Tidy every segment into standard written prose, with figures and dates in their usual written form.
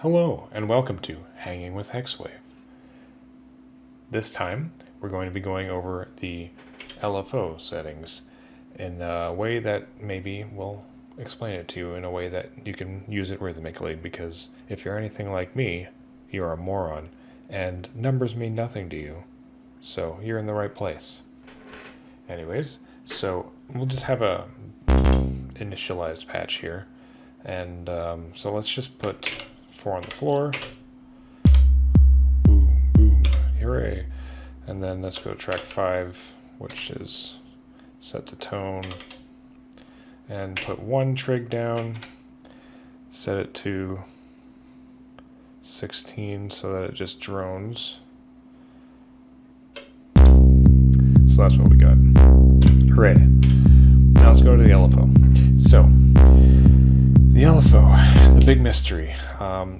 Hello, and welcome to Hanging with Hexwave. This time, we're going to be going over the LFO settings in a way that maybe we'll explain it to you in a way that you can use it rhythmically, because if you're anything like me, you're a moron, and numbers mean nothing to you, so you're in the right place. Anyways, so we'll just have a initialized patch here, and so let's just put 4 on the floor. Boom, boom, hooray. And then let's go to track 5, which is set to tone. And put 1 trig down. Set it to 16 so that it just drones. So that's what we got. Hooray. Now let's go to the LFO. So, the LFO, the big mystery.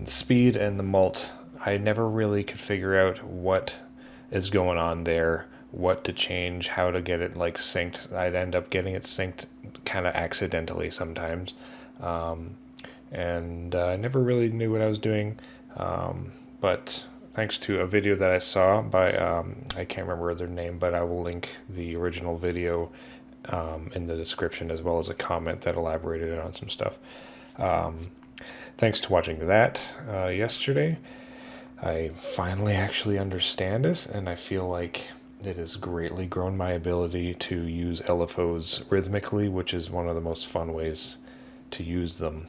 Speed and the mult. I never really could figure out what is going on there, what to change, how to get it like synced. I'd end up getting it synced kind of accidentally sometimes. And I never really knew what I was doing. But thanks to a video that I saw by, I can't remember their name, but I will link the original video in the description, as well as a comment that elaborated on some stuff. Thanks to watching that yesterday, I finally actually understand this, and I feel like it has greatly grown my ability to use LFOs rhythmically, which is one of the most fun ways to use them.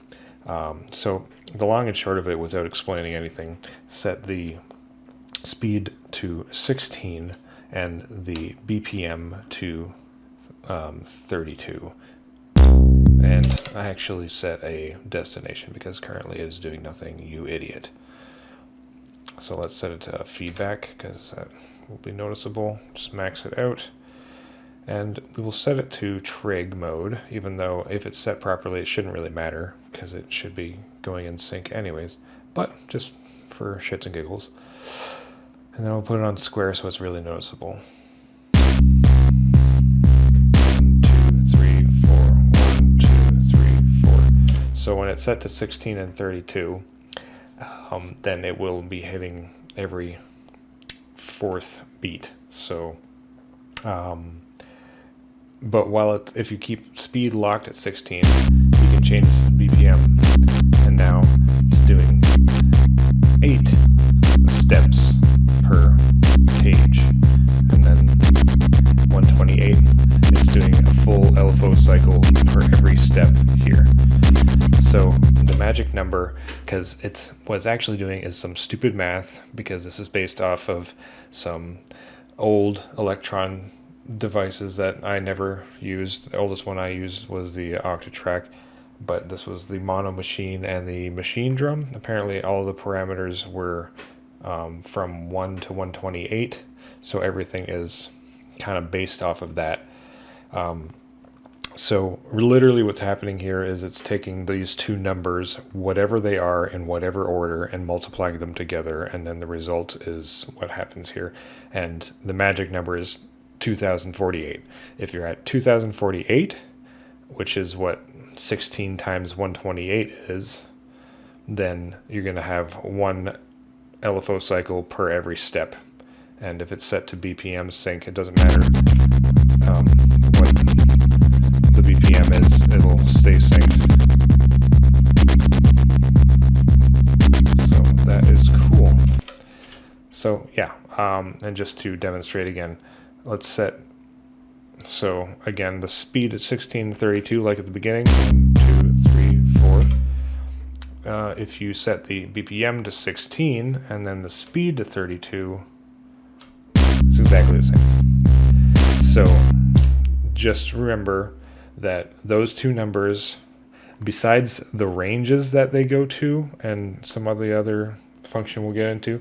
So the long and short of it, without explaining anything, set the speed to 16 and the BPM to 32. And I actually set a destination because currently it is doing nothing, you idiot. So let's set it to feedback because that will be noticeable. Just max it out. And we will set it to trig mode, even though if it's set properly, it shouldn't really matter because it should be going in sync anyways. But just for shits and giggles. And then we'll put it on square so it's really noticeable. 1, 2, 3, 4. 1, 2, 3, 4. So when it's set to 16 and 32, then it will be hitting every 4th beat. So, but if you keep speed locked at 16, you can change BPM, and now it's doing 8 steps per page, and then 128, it's doing a full LFO cycle for every step here. So the magic number, because what it's actually doing is some stupid math, because this is based off of some old Elektron devices that I never used. The oldest one I used was the Octatrack, but this was the Monomachine and the Machinedrum. Apparently all the parameters were from 1 to 128, so everything is kind of based off of that. So literally what's happening here is it's taking these two numbers, whatever they are in whatever order, and multiplying them together, and then the result is what happens here. And the magic number is 2048. If you're at 2048, which is what 16 times 128 is, then you're going to have 1 LFO cycle per every step. And if it's set to BPM sync, it doesn't matter what the BPM is, it'll stay synced. So that is cool. So yeah, and just to demonstrate again, let's set, so again, the speed is 16 to 32 like at the beginning, 1, 2, 3, 4. If you set the BPM to 16 and then the speed to 32, it's exactly the same. So just remember that those two numbers, besides the ranges that they go to and some of the other function we'll get into,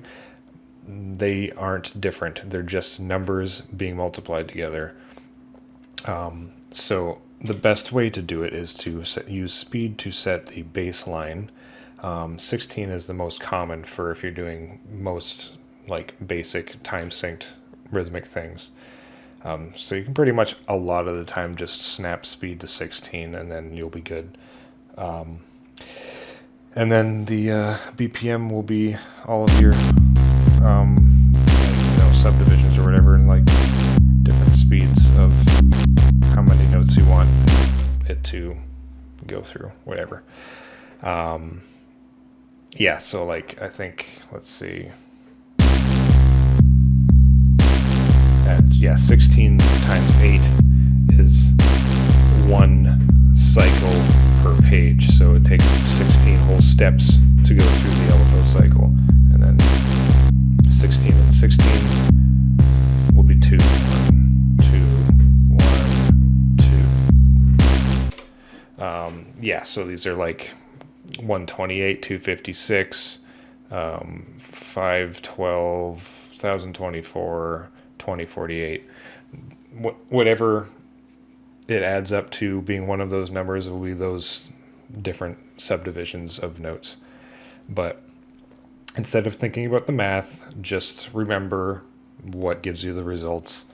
they aren't different. They're just numbers being multiplied together. So the best way to do it is to use speed to set the baseline. 16 is the most common for if you're doing most like basic time synced rhythmic things. So you can pretty much a lot of the time just snap speed to 16 and then you'll be good. And then the BPM will be all of your subdivisions or whatever, and like different speeds of how many notes you want it to go through, whatever. Yeah, so like I think, let's see, 16 times 8 is one cycle per page, so it takes 16 whole steps to go through the LFO cycle, and then 16 and 16 will be 2, 1, 2, 1, 2. Yeah, so these are like 128, 256, 512, 1024, 2048. Whatever it adds up to being one of those numbers will be those different subdivisions of notes. But instead of thinking about the math, just remember what gives you the results.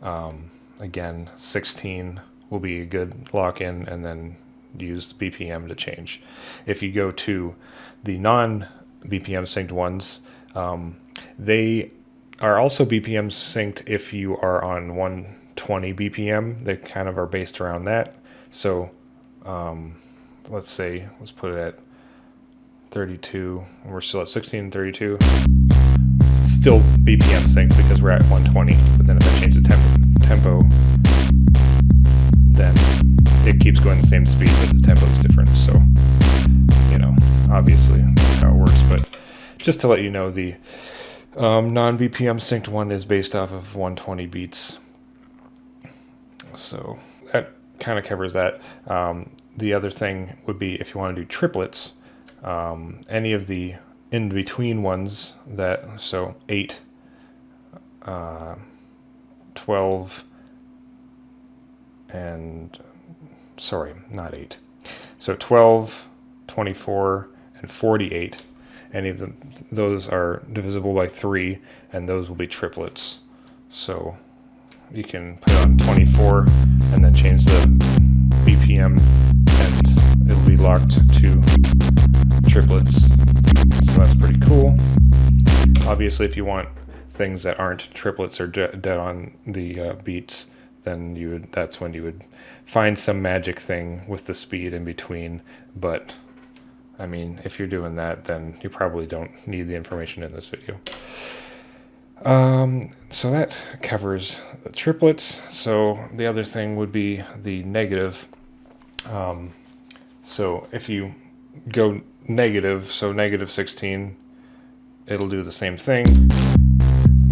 Again, 16 will be a good lock-in, and then use the BPM to change. If you go to the non-BPM synced ones, they are also BPM synced if you are on 120 BPM. They kind of are based around that. So let's put it at 32. We're still at 16 and 32. Still BPM synced because we're at 120. But then if I change the tempo, then it keeps going the same speed, but the tempo is different. So, obviously that's how it works. But just to let you know, the non-BPM synced one is based off of 120 beats. So that kind of covers that. The other thing would be if you want to do triplets, any of the in-between ones, so 8, 12, and sorry, not 8. So 12, 24, and 48. Any of them, those are divisible by 3, and those will be triplets. So you can put on 24 and then change the BPM, and it'll be locked to triplets. So that's pretty cool. Obviously, if you want things that aren't triplets or dead on the beats, then that's when you would find some magic thing with the speed in between. But I mean, if you're doing that, then you probably don't need the information in this video. So that covers the triplets. So the other thing would be the negative. So if you go negative, so negative 16, it'll do the same thing,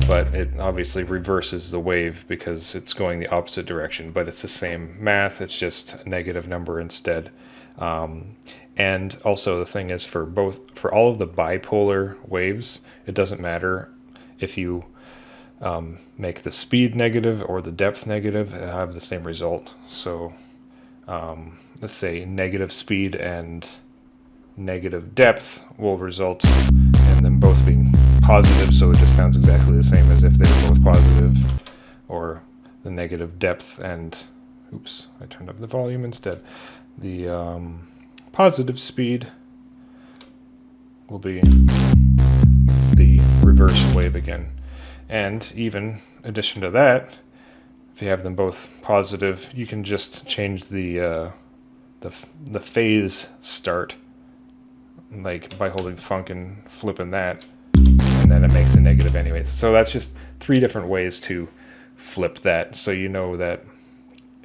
but it obviously reverses the wave because it's going the opposite direction, but it's the same math, it's just a negative number instead. And also the thing is, for all of the bipolar waves, it doesn't matter if you make the speed negative or the depth negative, it'll have the same result. So let's say negative speed and negative depth will result in them both being positive, so it just sounds exactly the same as if they were both positive, or the negative depth and, oops, I turned up the volume instead. The positive speed will be the reverse wave again. And even in addition to that, if you have them both positive, you can just change the phase start, like by holding funk and flipping that, and then it makes a negative anyways. So that's just 3 different ways to flip that, so you know that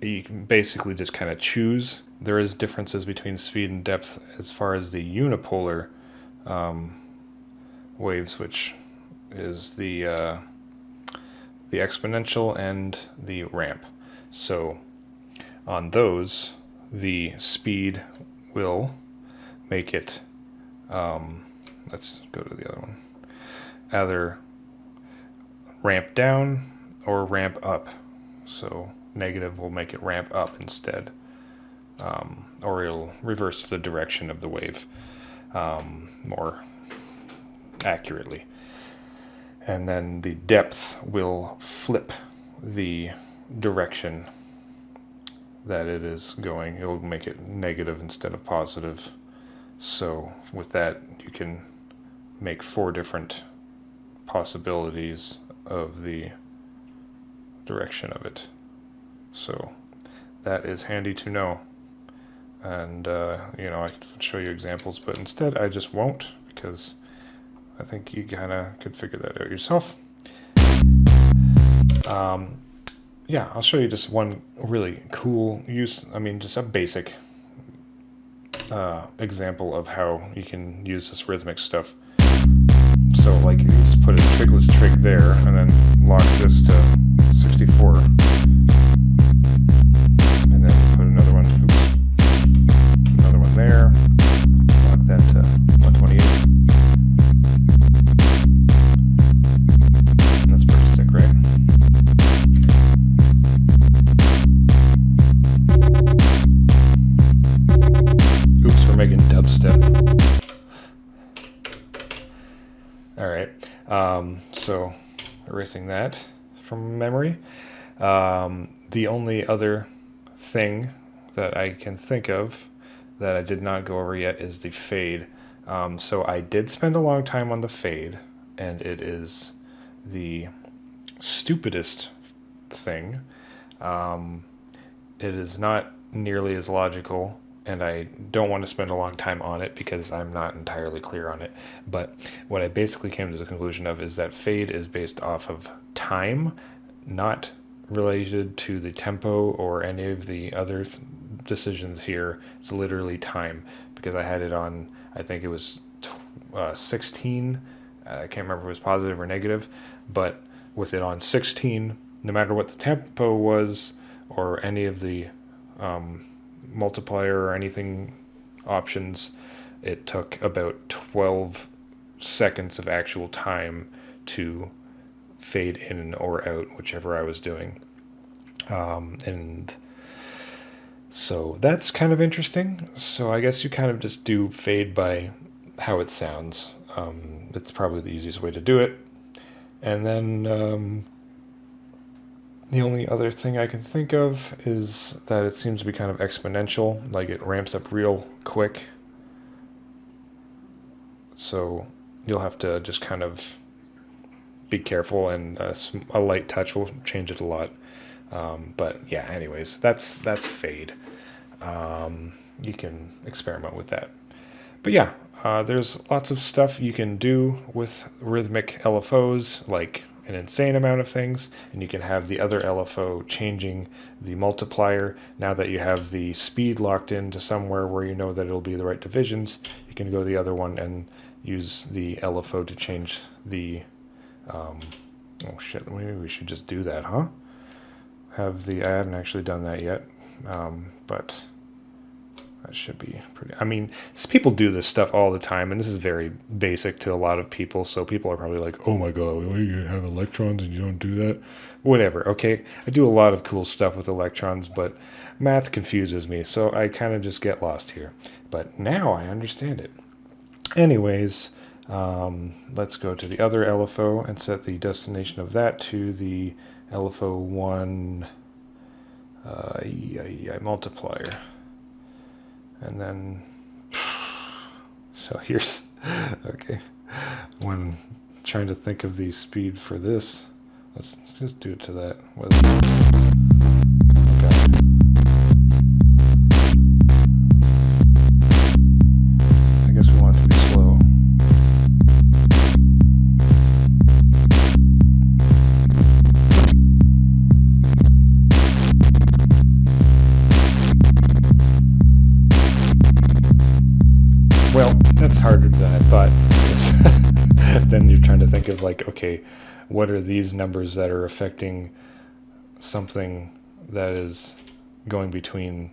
you can basically just kind of choose. There is differences between speed and depth as far as the unipolar waves, which is the exponential and the ramp. So on those, the speed will make it, let's go to the other one, either ramp down or ramp up. So negative will make it ramp up instead, or it'll reverse the direction of the wave more accurately. And then the depth will flip the direction that it is going. It'll make it negative instead of positive. So with that, you can make 4 different possibilities of the direction of it. So that is handy to know. And, you know, I can show you examples, but instead I just won't, because I think you kind of could figure that out yourself. Yeah, I'll show you just one really cool use, I mean, just a basic example of how you can use this rhythmic stuff. So, like, you just put a trigless trig there, and then lock this to 64. And then put another one, another one there, lock that to 128. And that's pretty sick, right? Oops, we're making dubstep. Alright, so erasing that from memory. The only other thing that I can think of that I did not go over yet is the fade. So I did spend a long time on the fade, and it is the stupidest thing. It is not nearly as logical, and I don't want to spend a long time on it because I'm not entirely clear on it. But what I basically came to the conclusion of is that fade is based off of time, not related to the tempo or any of the other decisions here. It's literally time, because I had it on, I think it was 16. I can't remember if it was positive or negative, but with it on 16, no matter what the tempo was or any of the multiplier or anything options, it took about 12 seconds of actual time to fade in or out, whichever I was doing. And so that's kind of interesting. So I guess you kind of just do fade by how it sounds. It's probably the easiest way to do it. And then the only other thing I can think of is that it seems to be kind of exponential, like it ramps up real quick. So you'll have to just kind of be careful, and a light touch will change it a lot. But yeah, anyways, that's fade. You can experiment with that. But yeah, there's lots of stuff you can do with rhythmic LFOs, like an insane amount of things, and you can have the other LFO changing the multiplier. Now that you have the speed locked into somewhere where you know that it'll be the right divisions, you can go the other one and use the LFO to change the oh shit, maybe we should just do that, huh? I haven't actually done that yet, but that should be pretty. I mean, people do this stuff all the time, and this is very basic to a lot of people. So people are probably like, "Oh my god, you have electrons and you don't do that?" Whatever. Okay, I do a lot of cool stuff with electrons, but math confuses me, so I kind of just get lost here. But now I understand it. Anyways, let's go to the other LFO and set the destination of that to the LFO 1 multiplier. And then, so here's, okay, when trying to think of the speed for this, let's just do it to that. Okay. I guess we want it to be slow. Well, that's harder than I thought. Then you're trying to think of like, okay, what are these numbers that are affecting something that is going between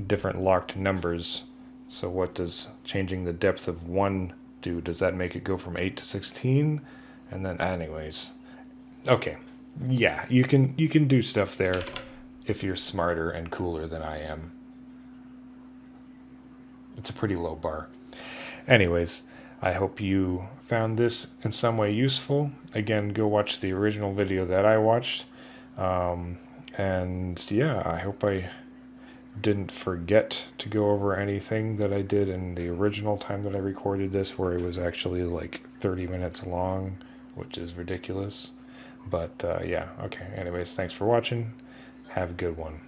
different locked numbers? So what does changing the depth of 1 do? Does that make it go from 8 to 16? And then anyways, okay, yeah, you can do stuff there if you're smarter and cooler than I am. It's a pretty low bar. Anyways, I hope you found this in some way useful. Again, go watch the original video that I watched. And yeah, I hope I didn't forget to go over anything that I did in the original time that I recorded this, where it was actually like 30 minutes long, which is ridiculous. But yeah, okay. Anyways, thanks for watching. Have a good one.